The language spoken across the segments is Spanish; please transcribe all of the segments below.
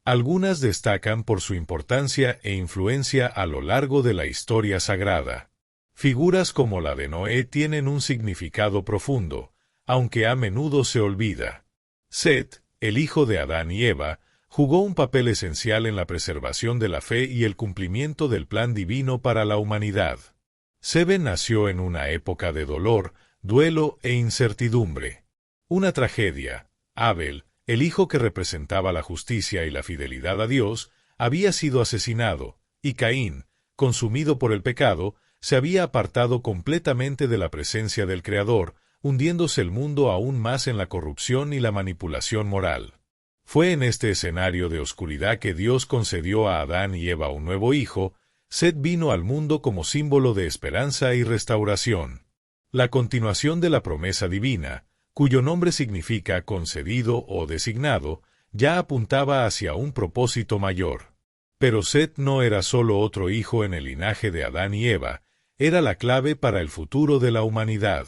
Algunas destacan por su importancia e influencia a lo largo de la historia sagrada. Figuras como la de Noé tienen un significado profundo, aunque a menudo se olvida. Set, el hijo de Adán y Eva, jugó un papel esencial en la preservación de la fe y el cumplimiento del plan divino para la humanidad. Seben nació en una época de dolor, duelo e incertidumbre. Una tragedia. Abel, el hijo que representaba la justicia y la fidelidad a Dios, había sido asesinado, y Caín, consumido por el pecado, se había apartado completamente de la presencia del Creador, hundiéndose el mundo aún más en la corrupción y la manipulación moral. Fue en este escenario de oscuridad que Dios concedió a Adán y Eva un nuevo hijo. Set vino al mundo como símbolo de esperanza y restauración. La continuación de la promesa divina, cuyo nombre significa concedido o designado, ya apuntaba hacia un propósito mayor. Pero Set no era solo otro hijo en el linaje de Adán y Eva, era la clave para el futuro de la humanidad.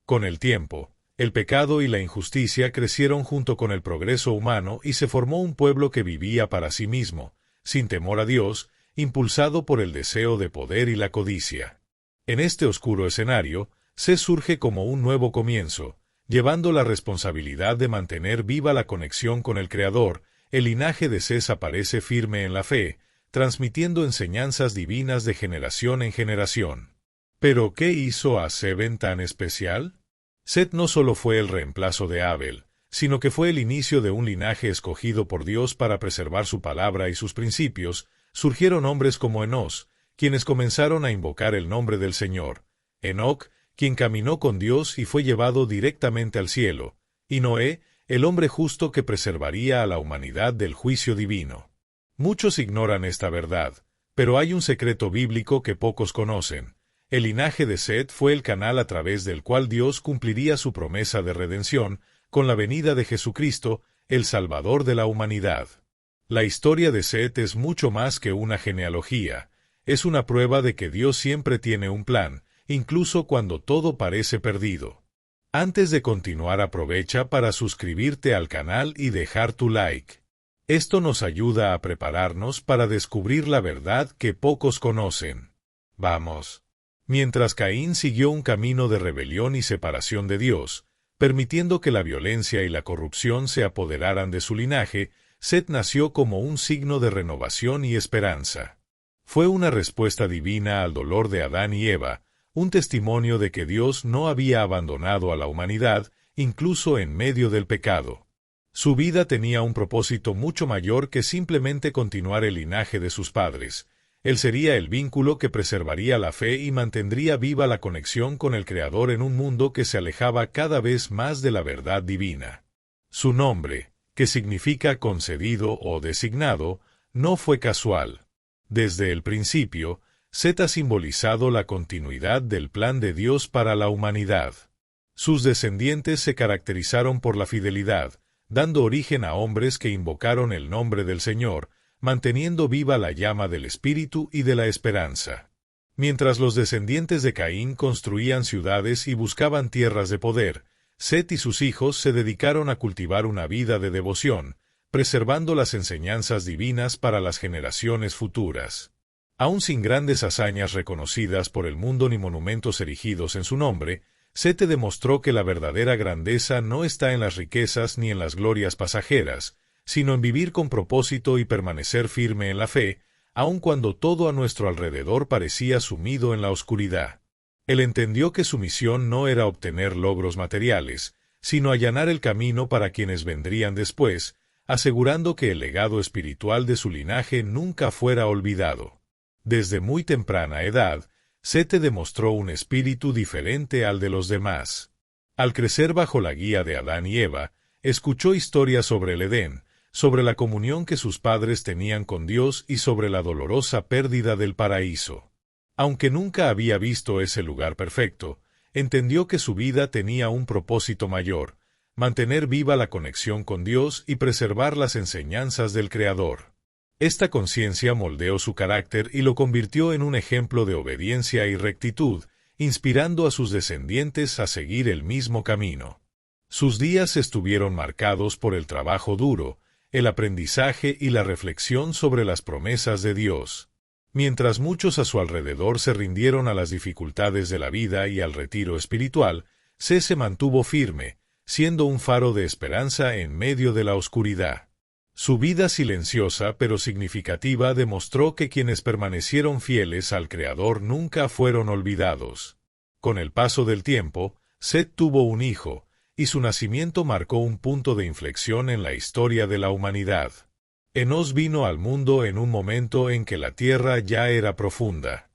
Con el tiempo, el pecado y la injusticia crecieron junto con el progreso humano y se formó un pueblo que vivía para sí mismo, sin temor a Dios, impulsado por el deseo de poder y la codicia. En este oscuro escenario, Set surge como un nuevo comienzo, llevando la responsabilidad de mantener viva la conexión con el Creador. El linaje de Set aparece firme en la fe, transmitiendo enseñanzas divinas de generación en generación. ¿Pero qué hizo a Seben tan especial? Set no solo fue el reemplazo de Abel, sino que fue el inicio de un linaje escogido por Dios para preservar su palabra y sus principios. Surgieron hombres como Enós, quienes comenzaron a invocar el nombre del Señor. Enoc, quien caminó con Dios y fue llevado directamente al cielo, y Noé, el hombre justo que preservaría a la humanidad del juicio divino. Muchos ignoran esta verdad, pero hay un secreto bíblico que pocos conocen. El linaje de Set fue el canal a través del cual Dios cumpliría su promesa de redención con la venida de Jesucristo, el Salvador de la humanidad. La historia de Set es mucho más que una genealogía, es una prueba de que Dios siempre tiene un plan, incluso cuando todo parece perdido. Antes de continuar, aprovecha para suscribirte al canal y dejar tu like. Esto nos ayuda a prepararnos para descubrir la verdad que pocos conocen. Vamos. Mientras Caín siguió un camino de rebelión y separación de Dios, permitiendo que la violencia y la corrupción se apoderaran de su linaje, Set nació como un signo de renovación y esperanza. Fue una respuesta divina al dolor de Adán y Eva, un testimonio de que Dios no había abandonado a la humanidad, incluso en medio del pecado. Su vida tenía un propósito mucho mayor que simplemente continuar el linaje de sus padres. Él sería el vínculo que preservaría la fe y mantendría viva la conexión con el Creador en un mundo que se alejaba cada vez más de la verdad divina. Su nombre, que significa concedido o designado, no fue casual. Desde el principio, Set ha simbolizado la continuidad del plan de Dios para la humanidad. Sus descendientes se caracterizaron por la fidelidad, dando origen a hombres que invocaron el nombre del Señor, manteniendo viva la llama del Espíritu y de la esperanza. Mientras los descendientes de Caín construían ciudades y buscaban tierras de poder, Set y sus hijos se dedicaron a cultivar una vida de devoción, preservando las enseñanzas divinas para las generaciones futuras. Aun sin grandes hazañas reconocidas por el mundo ni monumentos erigidos en su nombre, Set demostró que la verdadera grandeza no está en las riquezas ni en las glorias pasajeras, sino en vivir con propósito y permanecer firme en la fe, aun cuando todo a nuestro alrededor parecía sumido en la oscuridad. Él entendió que su misión no era obtener logros materiales, sino allanar el camino para quienes vendrían después, asegurando que el legado espiritual de su linaje nunca fuera olvidado. Desde muy temprana edad, Set demostró un espíritu diferente al de los demás. Al crecer bajo la guía de Adán y Eva, escuchó historias sobre el Edén, sobre la comunión que sus padres tenían con Dios y sobre la dolorosa pérdida del paraíso. Aunque nunca había visto ese lugar perfecto, entendió que su vida tenía un propósito mayor: mantener viva la conexión con Dios y preservar las enseñanzas del Creador. Esta conciencia moldeó su carácter y lo convirtió en un ejemplo de obediencia y rectitud, inspirando a sus descendientes a seguir el mismo camino. Sus días estuvieron marcados por el trabajo duro, el aprendizaje y la reflexión sobre las promesas de Dios. Mientras muchos a su alrededor se rindieron a las dificultades de la vida y al retiro espiritual, Seth se mantuvo firme, siendo un faro de esperanza en medio de la oscuridad. Su vida silenciosa pero significativa demostró que quienes permanecieron fieles al Creador nunca fueron olvidados. Con el paso del tiempo, Seth tuvo un hijo, y su nacimiento marcó un punto de inflexión en la historia de la humanidad. Enos vino al mundo en un momento en que la tierra ya era profunda,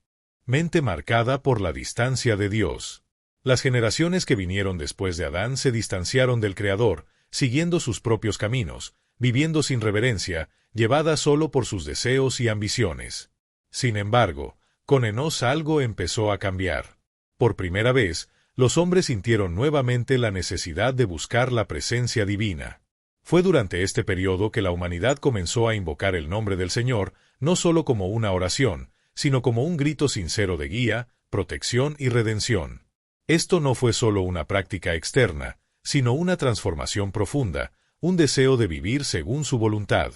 mente marcada por la distancia de Dios. Las generaciones que vinieron después de Adán se distanciaron del Creador, siguiendo sus propios caminos, viviendo sin reverencia, llevadas solo por sus deseos y ambiciones. Sin embargo, con Enos algo empezó a cambiar. Por primera vez, los hombres sintieron nuevamente la necesidad de buscar la presencia divina. Fue durante este periodo que la humanidad comenzó a invocar el nombre del Señor, no solo como una oración, sino como un grito sincero de guía, protección y redención. Esto no fue solo una práctica externa, sino una transformación profunda, un deseo de vivir según su voluntad.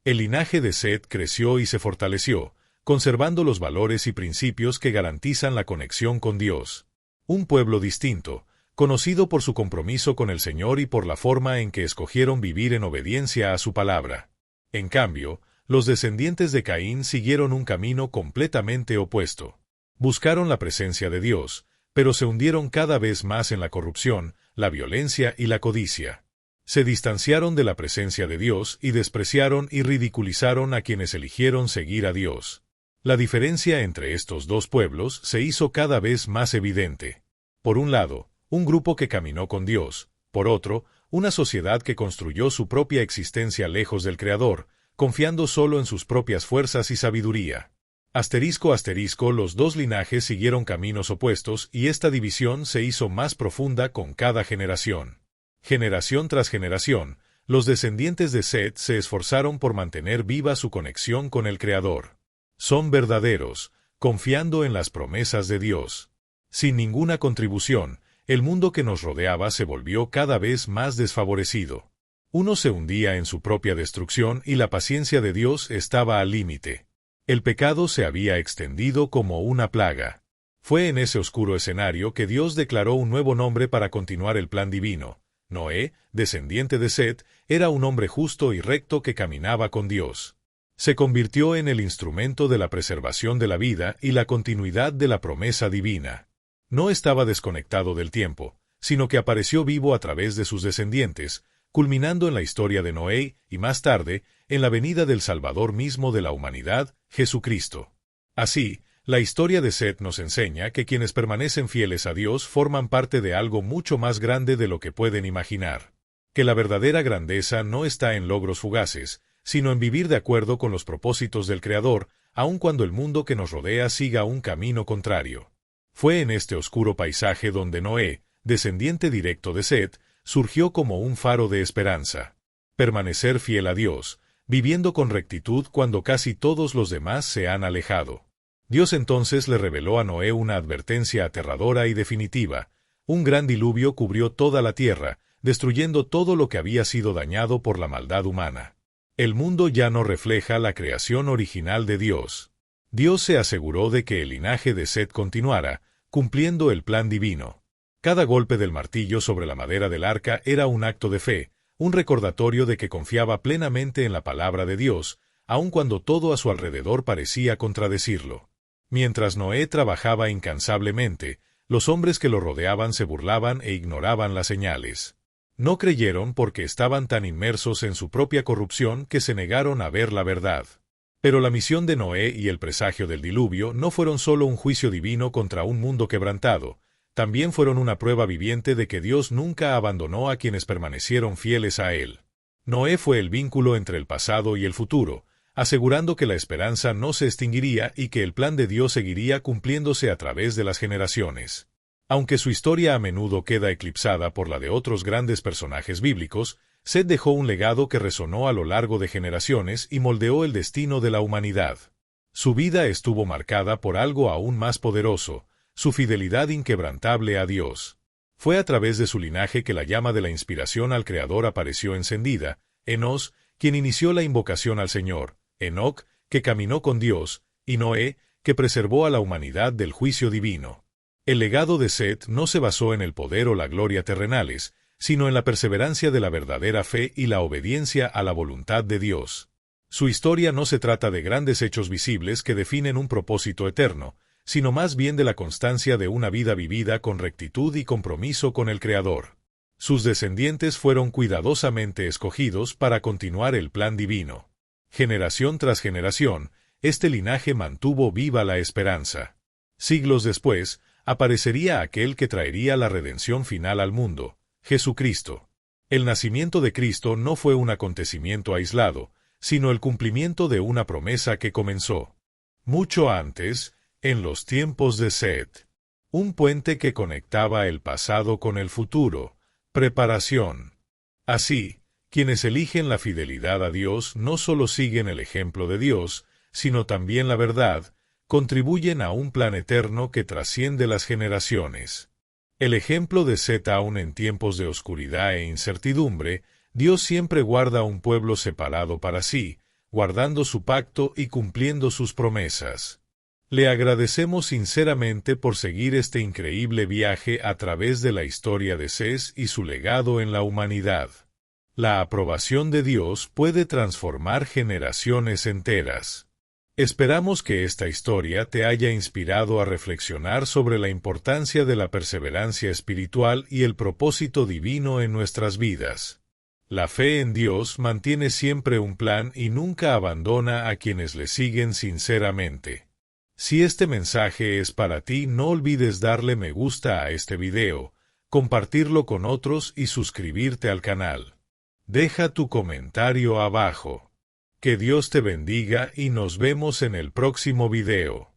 El linaje de Seth creció y se fortaleció, conservando los valores y principios que garantizan la conexión con Dios. Un pueblo distinto, conocido por su compromiso con el Señor y por la forma en que escogieron vivir en obediencia a su palabra. En cambio, los descendientes de Caín siguieron un camino completamente opuesto. Buscaron la presencia de Dios, pero se hundieron cada vez más en la corrupción, la violencia y la codicia. Se distanciaron de la presencia de Dios y despreciaron y ridiculizaron a quienes eligieron seguir a Dios. La diferencia entre estos dos pueblos se hizo cada vez más evidente. Por un lado, un grupo que caminó con Dios; por otro, una sociedad que construyó su propia existencia lejos del Creador, confiando solo en sus propias fuerzas y sabiduría. Los dos linajes siguieron caminos opuestos y esta división se hizo más profunda con cada generación. Generación tras generación, los descendientes de Seth se esforzaron por mantener viva su conexión con el Creador. Son verdaderos, confiando en las promesas de Dios. Sin ninguna contribución, el mundo que nos rodeaba se volvió cada vez más desfavorecido. Uno se hundía en su propia destrucción y la paciencia de Dios estaba al límite. El pecado se había extendido como una plaga. Fue en ese oscuro escenario que Dios declaró un nuevo nombre para continuar el plan divino. Noé, descendiente de Seth, era un hombre justo y recto que caminaba con Dios. Se convirtió en el instrumento de la preservación de la vida y la continuidad de la promesa divina. No estaba desconectado del tiempo, sino que apareció vivo a través de sus descendientes, culminando en la historia de Noé y más tarde, en la venida del Salvador mismo de la humanidad, Jesucristo. Así, la historia de Seth nos enseña que quienes permanecen fieles a Dios forman parte de algo mucho más grande de lo que pueden imaginar. Que la verdadera grandeza no está en logros fugaces, sino en vivir de acuerdo con los propósitos del Creador, aun cuando el mundo que nos rodea siga un camino contrario. Fue en este oscuro paisaje donde Noé, descendiente directo de Seth, surgió como un faro de esperanza. Permanecer fiel a Dios, viviendo con rectitud cuando casi todos los demás se han alejado. Dios entonces le reveló a Noé una advertencia aterradora y definitiva. Un gran diluvio cubrió toda la tierra, destruyendo todo lo que había sido dañado por la maldad humana. El mundo ya no refleja la creación original de Dios. Dios se aseguró de que el linaje de Seth continuara, cumpliendo el plan divino. Cada golpe del martillo sobre la madera del arca era un acto de fe, un recordatorio de que confiaba plenamente en la palabra de Dios, aun cuando todo a su alrededor parecía contradecirlo. Mientras Noé trabajaba incansablemente, los hombres que lo rodeaban se burlaban e ignoraban las señales. No creyeron porque estaban tan inmersos en su propia corrupción que se negaron a ver la verdad. Pero la misión de Noé y el presagio del diluvio no fueron solo un juicio divino contra un mundo quebrantado, también fueron una prueba viviente de que Dios nunca abandonó a quienes permanecieron fieles a Él. Noé fue el vínculo entre el pasado y el futuro, asegurando que la esperanza no se extinguiría y que el plan de Dios seguiría cumpliéndose a través de las generaciones. Aunque su historia a menudo queda eclipsada por la de otros grandes personajes bíblicos, Seth dejó un legado que resonó a lo largo de generaciones y moldeó el destino de la humanidad. Su vida estuvo marcada por algo aún más poderoso, su fidelidad inquebrantable a Dios. Fue a través de su linaje que la llama de la inspiración al Creador apareció encendida. Enos, quien inició la invocación al Señor, Enoc, que caminó con Dios, y Noé, que preservó a la humanidad del juicio divino. El legado de Set no se basó en el poder o la gloria terrenales, sino en la perseverancia de la verdadera fe y la obediencia a la voluntad de Dios. Su historia no se trata de grandes hechos visibles que definen un propósito eterno, sino más bien de la constancia de una vida vivida con rectitud y compromiso con el Creador. Sus descendientes fueron cuidadosamente escogidos para continuar el plan divino. Generación tras generación, este linaje mantuvo viva la esperanza. Siglos después, aparecería aquel que traería la redención final al mundo, Jesucristo. El nacimiento de Cristo no fue un acontecimiento aislado, sino el cumplimiento de una promesa que comenzó mucho antes, en los tiempos de Set. Un puente que conectaba el pasado con el futuro, preparación. Así, quienes eligen la fidelidad a Dios no solo siguen el ejemplo de Dios, sino también la verdad, contribuyen a un plan eterno que trasciende las generaciones. El ejemplo de Set aún en tiempos de oscuridad e incertidumbre, Dios siempre guarda un pueblo separado para sí, guardando su pacto y cumpliendo sus promesas. Le agradecemos sinceramente por seguir este increíble viaje a través de la historia de Set y su legado en la humanidad. La aprobación de Dios puede transformar generaciones enteras. Esperamos que esta historia te haya inspirado a reflexionar sobre la importancia de la perseverancia espiritual y el propósito divino en nuestras vidas. La fe en Dios mantiene siempre un plan y nunca abandona a quienes le siguen sinceramente. Si este mensaje es para ti, no olvides darle me gusta a este video, compartirlo con otros y suscribirte al canal. Deja tu comentario abajo. Que Dios te bendiga y nos vemos en el próximo video.